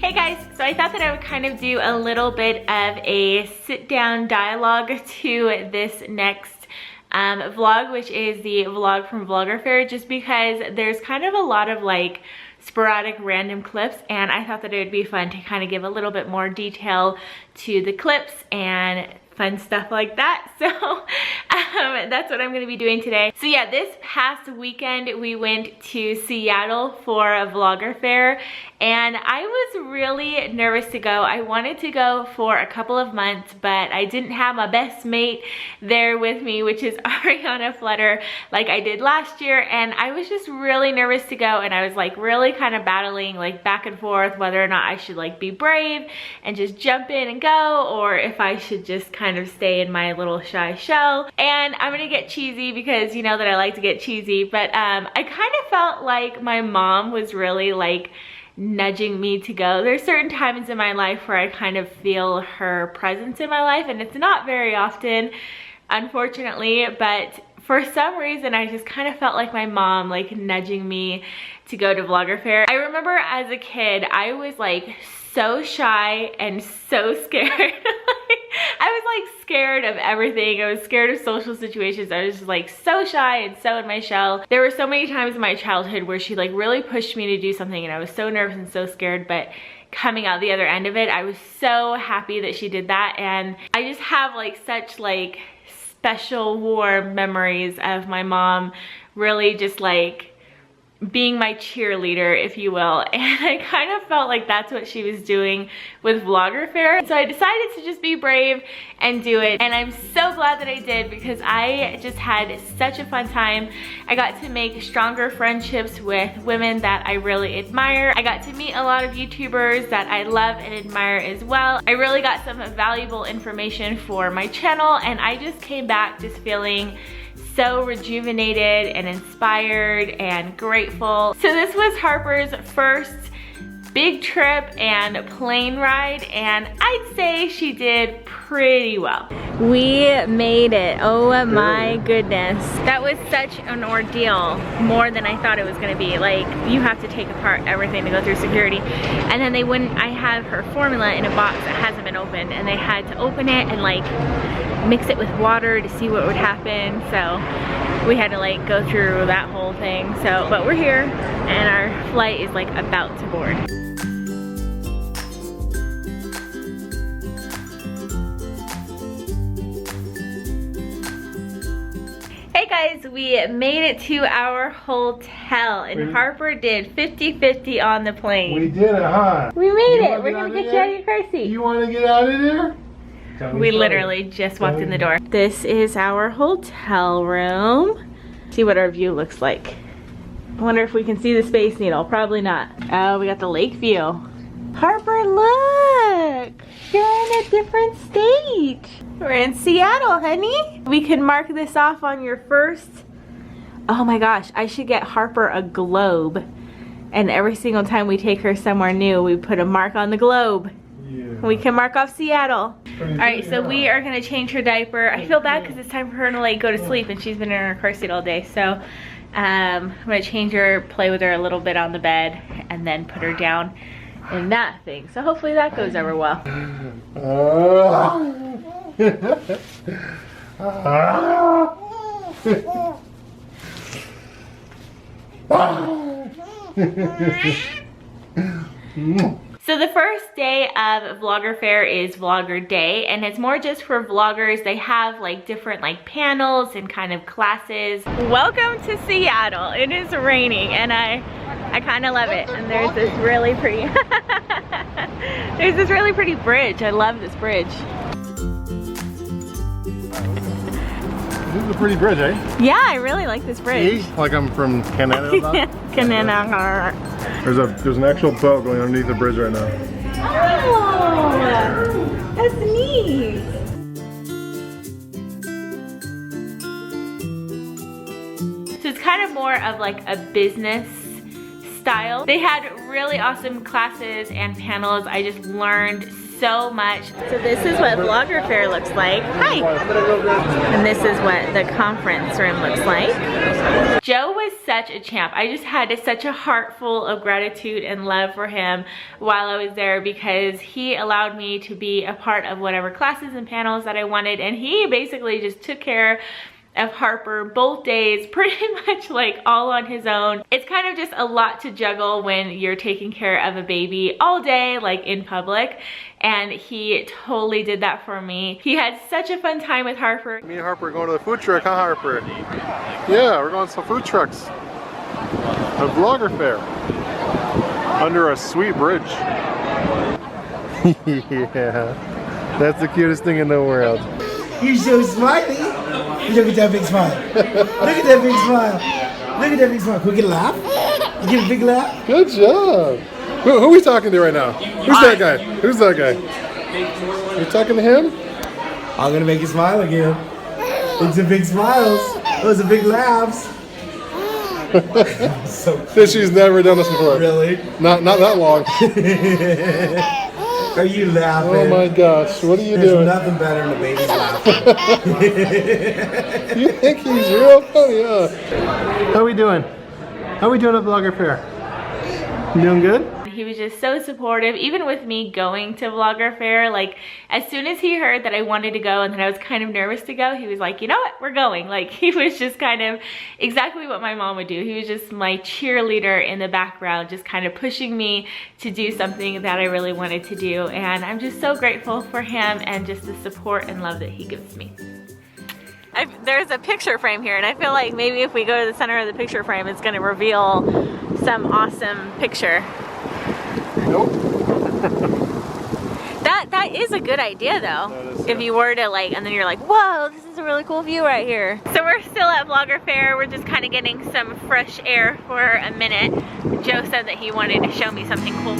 Hey guys, so I thought that I would kind of do a little bit of a sit-down dialogue to this next vlog, which is the vlog from VloggerFair, just because there's kind of a lot of like sporadic random clips, and I thought that it would be fun to kind of give a little bit more detail to the clips and fun stuff like that. So that's what I'm gonna be doing today. So yeah, this past weekend we went to Seattle for a VloggerFair, and I was really nervous to go. I wanted to go for a couple of months, but I didn't have my best mate there with me, which is Ariana Flutter, like I did last year, and I was just really nervous to go, and I was like really kind of battling like back and forth whether or not I should like be brave and just jump in and go, or if I should just kind of stay in my little shy shell. And I'm gonna get cheesy because you know that I like to get cheesy, but I kind of felt like my mom was really like nudging me to go. There's certain times in my life where I kind of feel her presence in my life, and it's not very often, unfortunately, but for some reason I just kind of felt like my mom like nudging me to go to VloggerFair. I remember as a kid I was like so shy and so scared. I was like scared of everything. I was scared of social situations. I was just like so shy and so in my shell. There were so many times in my childhood where she like really pushed me to do something, and I was so nervous and so scared, but coming out the other end of it, I was so happy that she did that. And I just have like such like special warm memories of my mom really just like being my cheerleader, if you will, and I kind of felt like that's what she was doing with VloggerFair. So I decided to just be brave and do it, and I'm so glad that I did because I just had such a fun time. I got to make stronger friendships with women that I really admire. I got to meet a lot of YouTubers that I love and admire as well. I really got some valuable information for my channel, and I just came back just feeling so rejuvenated and inspired and grateful. So this was Harper's first big trip and plane ride, and I'd say she did pretty well. We made it. Oh my goodness. That was such an ordeal, more than I thought it was gonna be. Like, you have to take apart everything to go through security. And then they wouldn't, I have her formula in a box that hasn't been opened, and they had to open it and like mix it with water to see what would happen. So we had to like go through that whole thing. So, but we're here and our flight is like about to board. Hey guys, we made it to our hotel, and Harper did 50-50 on the plane. We did it, huh? We made it. We're gonna get you out of your car seat. You want to get out of there? We literally just walked in the door. This is our hotel room. See what our view looks like. I wonder if we can see the Space Needle. Probably not. Oh, we got the lake view. Harper, look! You're in a different state. We're in Seattle, honey. We can mark this off on your first. Oh my gosh, I should get Harper a globe. And every single time we take her somewhere new, we put a mark on the globe. Yeah. We can mark off Seattle. Alright, so we are gonna change her diaper. I feel bad because it's time for her to like go to sleep, and she's been in her car seat all day. So I'm gonna change her, play with her a little bit on the bed, and then put her down in that thing. So hopefully that goes over well. So the first day of VloggerFair is Vlogger Day, and it's more just for vloggers. They have like different like panels and kind of classes. Welcome to Seattle. It is raining, and I kind of love it. And there's this really pretty there's this really pretty bridge. I love this bridge. This is a pretty bridge, eh? Yeah, I really like this bridge. See? Like I'm from Canada. Canada. There's an actual boat going underneath the bridge right now. Oh, that's neat. So it's kind of more of like a business style. They had really awesome classes and panels. I just learned so much. So this is what VloggerFair looks like. Hi! And this is what the conference room looks like. Joe was such a champ. I just had such a heart full of gratitude and love for him while I was there, because he allowed me to be a part of whatever classes and panels that I wanted, and he basically just took care of Harper both days, pretty much like all on his own. It's kind of just a lot to juggle when you're taking care of a baby all day, like in public, and he totally did that for me. He had such a fun time with Harper. Me and Harper are going to the food truck, huh, Harper? Yeah, we're going to some food trucks. A VloggerFair. Under a sweet bridge. Yeah, that's the cutest thing in the world. You're so smiley. Look at that big smile. Look at that big smile. Look at that big smile. Can we get a laugh? You give a big laugh? Good job. Who are we talking to right now? Who's that guy? Who's that guy? You talking to him? I'm gonna make you smile again. It's a big smiles. Those are big laughs. So She's never done this before. really? Not that long. Are you laughing? Oh my gosh, what are you There's doing? nothing better than a baby's laughing. You think he's real funny, huh? How we doing? How we doing at VloggerFair? You doing good? He was just so supportive, even with me going to VloggerFair. Like, as soon as he heard that I wanted to go and that I was kind of nervous to go, he was like, you know what, we're going. Like, he was just kind of exactly what my mom would do. He was just my cheerleader in the background, just kind of pushing me to do something that I really wanted to do. And I'm just so grateful for him and just the support and love that he gives me. There's a picture frame here, and I feel like maybe if we go to the center of the picture frame, it's going to reveal some awesome picture. Nope. That is a good idea though. Is, if you were to like, and then you're like, whoa, this is a really cool view right here. So we're still at VloggerFair. We're just kind of getting some fresh air for a minute. Joe said that he wanted to show me something cool.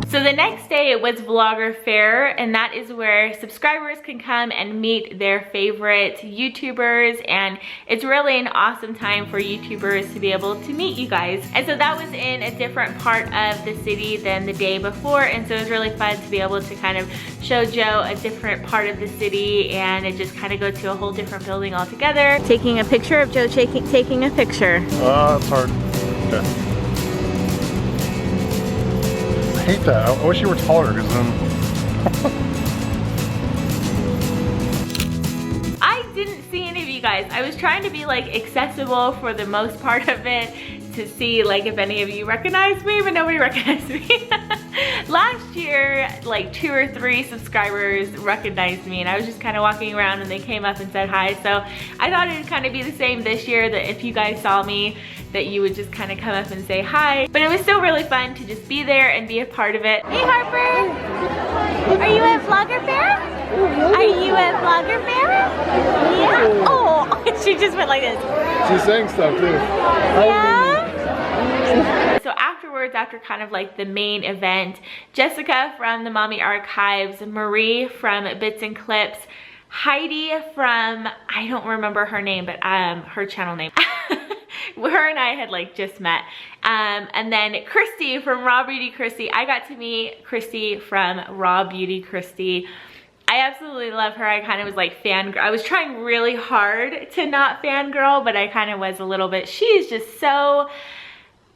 So the next day it was VloggerFair, and that is where subscribers can come and meet their favorite YouTubers, and it's really an awesome time for YouTubers to be able to meet you guys. And so that was in a different part of the city than the day before, and so it was really fun to be able to kind of show Joe a different part of the city and it just kind of go to a whole different building altogether. Taking a picture of Joe taking a picture. That's hard. Okay. I hate that. I wish you were taller, because then... I didn't see any of you guys. I was trying to be like accessible for the most part of it to see like if any of you recognized me, but nobody recognized me. Last year, like 2 or 3 subscribers recognized me, and I was just kind of walking around and they came up and said hi. So I thought it would kind of be the same this year, that if you guys saw me, that you would just kind of come up and say hi. But it was still really fun to just be there and be a part of it. Hey Harper, are you at VloggerFair? Are you at VloggerFair? Yeah. Oh, she just went like this. She's saying stuff too. Yeah. So afterwards, after kind of like the main event, Jessica from the Mommy Archives, Marie from Bits and Clips, Heidi from, I don't remember her name, but her channel name. Her and I had like just met. And then KRISTI from Raw Beauty KRISTI. I got to meet KRISTI from Raw Beauty KRISTI. I absolutely love her. I kind of was like fangirl. I was trying really hard to not fangirl, but I kind of was a little bit. She is just so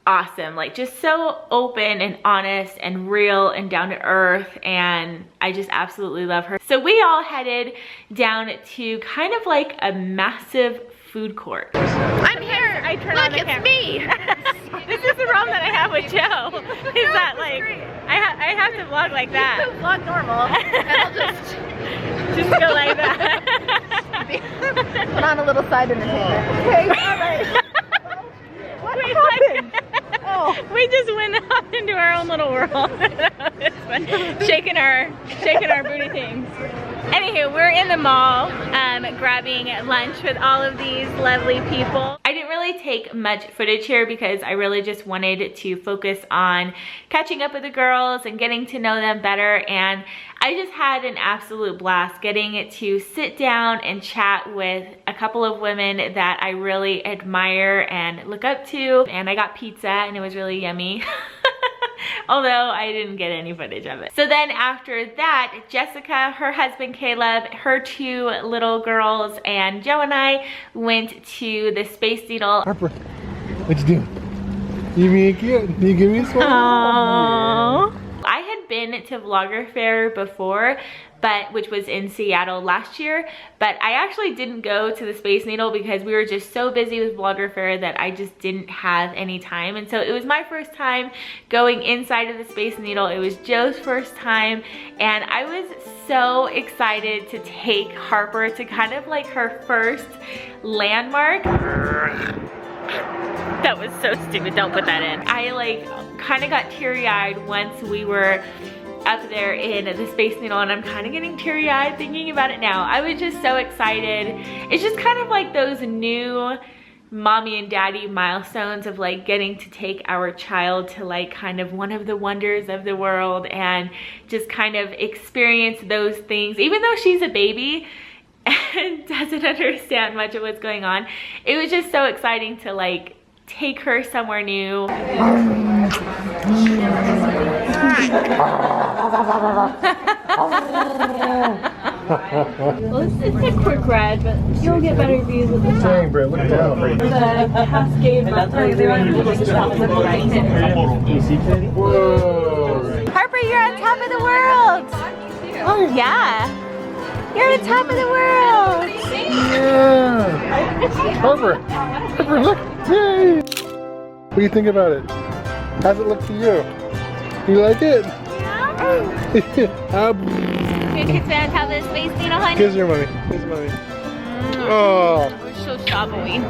awesome, like just so open and honest and real and down to earth, and I just absolutely love her. So we all headed down to kind of like a massive food court. I'm here. I turn on the camera. Look, it's me. This is the problem that I have with Joe. Is that like I have to vlog like that. You vlog normal, and I'll just go like that. put on a little side entertainment. Okay, all right. What happened? Oh. We just went off into our own little world. shaking our booty things. Anywho, we're in the mall grabbing lunch with all of these lovely people. I didn't really really take much footage here because I really just wanted to focus on catching up with the girls and getting to know them better. And I just had an absolute blast getting to sit down and chat with a couple of women that I really admire and look up to. And I got pizza and it was really yummy. Although I didn't get any footage of it. So then after that, Jessica, her husband Caleb, her 2 little girls, and Joe and I went to the Space Needle. Harper, what you doing? You being cute? You give me a smile? Aww. I had been to VloggerFair before, which was in Seattle last year, but I actually didn't go to the Space Needle because we were just so busy with VloggerFair that I just didn't have any time. And so it was my first time going inside of the Space Needle. It was Joe's first time, and I was so excited to take Harper to kind of like her first landmark. That was so stupid, don't put that in. I like kind of got teary-eyed once we were up there in the Space Needle, and I'm kind of getting teary-eyed thinking about it now. I was just so excited. It's just kind of like those new mommy and daddy milestones of like getting to take our child to like kind of one of the wonders of the world and just kind of experience those things. Even though she's a baby and doesn't understand much of what's going on, it was just so exciting to like take her somewhere new. Well, it's a quick ride, but you'll get better views with the top. Dang, bro, look down. The Cascade Mountain. They want to just stop at the right. Whoa. Harper, you're on top of the world. Oh yeah, you're on top of the world. Yeah. Harper, look. Yay. What do you think about it? How's it look to you? You like it? Yeah. Kiss Can kids on top of the Space Needle, honey? your mommy. Kiss mommy. Oh. We're so shopping.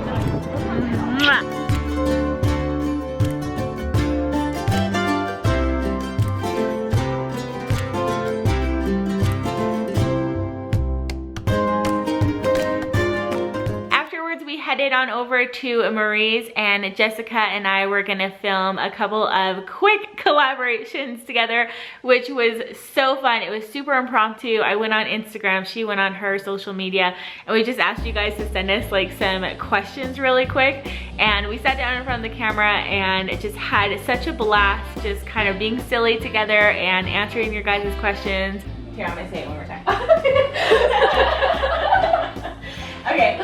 Headed on over to Marie's, and Jessica and I were gonna film a couple of quick collaborations together, which was so fun. It was super impromptu. I went on Instagram, she went on her social media, and we just asked you guys to send us like some questions really quick, and we sat down in front of the camera and just had such a blast just kind of being silly together and answering your guys' questions. Here, I'm gonna say it one more time. Okay.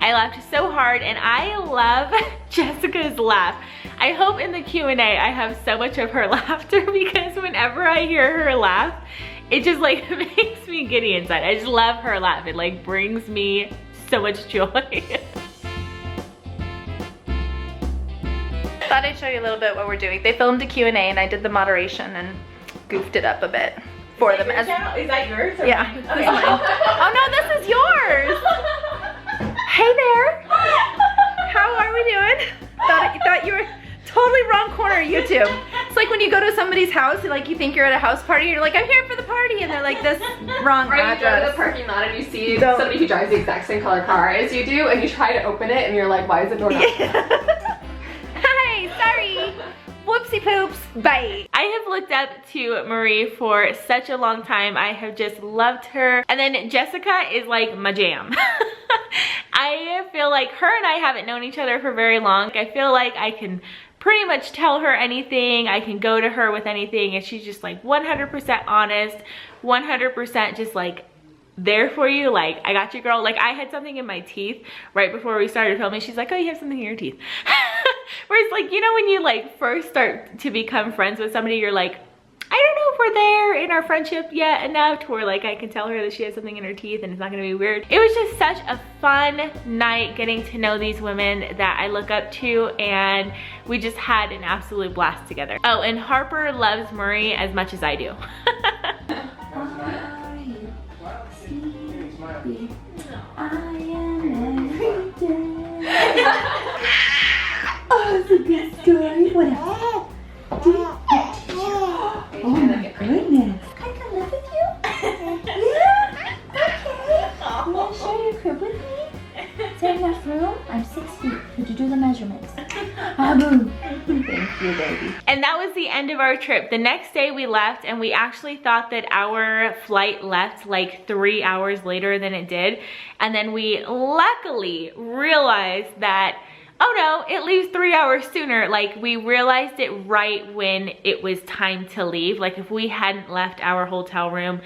I laughed so hard, and I love Jessica's laugh. I hope in the Q&A I have so much of her laughter, because whenever I hear her laugh, it just like makes me giddy inside. I just love her laugh. It like brings me so much joy. Thought I'd show you a little bit what we're doing. They filmed a Q&A and I did the moderation and goofed it up a bit for them. Is that yours? Or Yeah. mine? This is mine. Oh no, this is yours! Hey there! How are we doing? Thought you were totally wrong corner of YouTube. It's like when you go to somebody's house, like you think you're at a house party, and you're like, I'm here for the party, and they're like, this wrong Or you go to the address. parking lot and you see somebody who drives the exact same color car as you do, and you try to open it and you're like, why is the door not open? Hi, sorry. Whoopsie poops, bye. I have looked up to Marie for such a long time. I have just loved her. And then Jessica is like my jam. I feel like her and I haven't known each other for very long. I feel like I can pretty much tell her anything. I can go to her with anything, and she's just like 100% honest, 100% just like there for you. Like, I got you, girl. Like, I had something in my teeth right before we started filming. She's like, oh, you have something in your teeth. Where it's like, you know, when you like first start to become friends with somebody, you're like, I don't know if we're there in our friendship yet enough to where like I can tell her that she has something in her teeth and it's not gonna be weird. It was just such a fun night getting to know these women that I look up to, and we just had an absolute blast together. Oh, and Harper loves Marie as much as I do. Oh, it's a good story. What else? Oh my goodness. Can I come live with you? Yeah? Okay. You want to share your crib with me? Say no. enough room? I'm 6 feet. Could you do the measurements? Abu. Thank you, baby. And that was the end of our trip. The next day we left, and we actually thought that our flight left like 3 hours later than it did. And then we luckily realized that, oh no, it leaves 3 hours sooner. Like, we realized it right when it was time to leave. Like, if we hadn't left our hotel room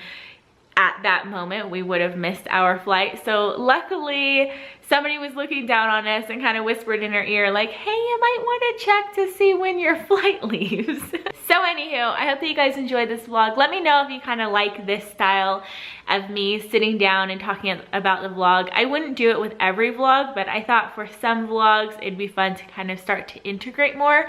at that moment, we would have missed our flight. So luckily somebody was looking down on us and kind of whispered in our ear like, hey, you might want to check to see when your flight leaves. So anywho, I hope that you guys enjoyed this vlog. Let me know if you kind of like this style of me sitting down and talking about the vlog. I wouldn't do it with every vlog, but I thought for some vlogs it'd be fun to kind of start to integrate more.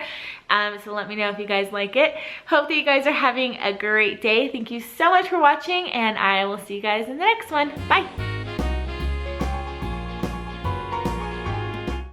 So let me know if you guys like it. Hope that you guys are having a great day. Thank you so much for watching, and I will see you guys in the next one. Bye.